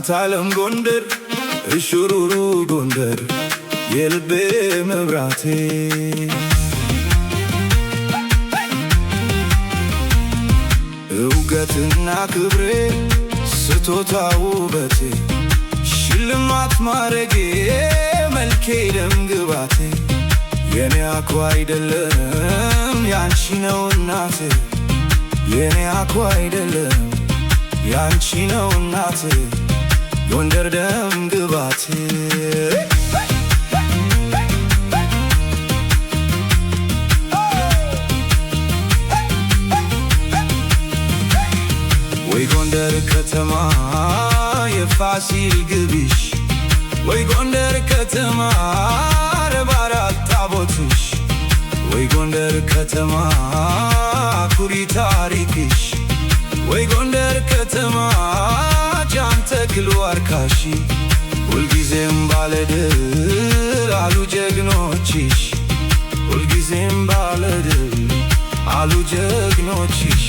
እናት ዓለም ጎንደር እሹሩሩ ጎንደር የልቤ መብራቴ እውቀትና ክብሬ ስጦታ ውበቴ ሽልማት ማረጌ መልኬ ደም ግባቴ የኔ አኳ አይደለም ያንቺ ነው እናቴ የኔ አኳ አይደለም ያንቺ ነው እናቴ ጎንደር ደም ግባቴ ወይ ጎንደር ከተማ የፋሲል ግቢሽ ወይ ጎንደር ከተማ ረባራት ታቦትሽ ወይ ጎንደር ከተማ ኩሪ ታሪክሽ ወይ ጎንደር ከተማ ጃን ተክል ዋርካሽ ሁልጊዜም ባለድል አሉ ጀግኖችሽ ሁልጊዜም ባለድል አሉ ጀግኖችሽ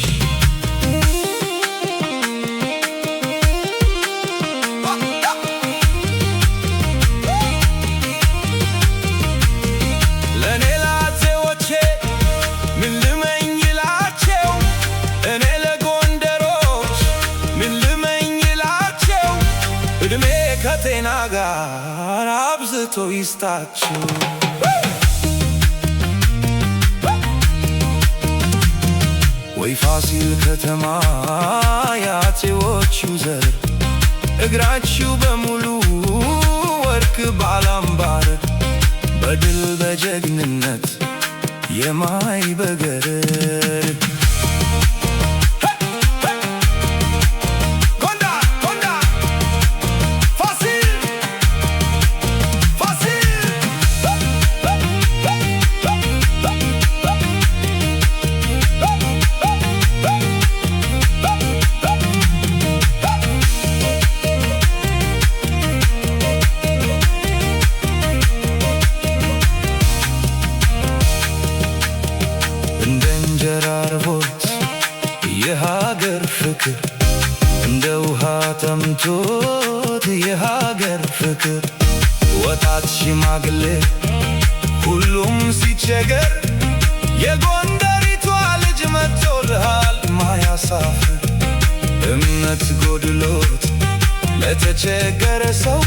እድሜ ከጤና ጋር አብዝቶ ይስጣችሁ ወይ ፋሲል ከተማ የአፄዎቹ ዘር እግራችሁ በሙሉ ወርቅ ባላምባር በድል በጀግንነት የማይበገር እንደ እንጀራ ርቦት የሀገር ፍቅር እንደ ውሃ ጠምቶት የሀገር ፍቅር ወጣት ሽማግሌ ሁሉም ሲቸገር የጎንደሪቷ ልጅ መጥቶልሃል ማያሳፍር እምነት ጎድሎት ለተቸገረ ሰው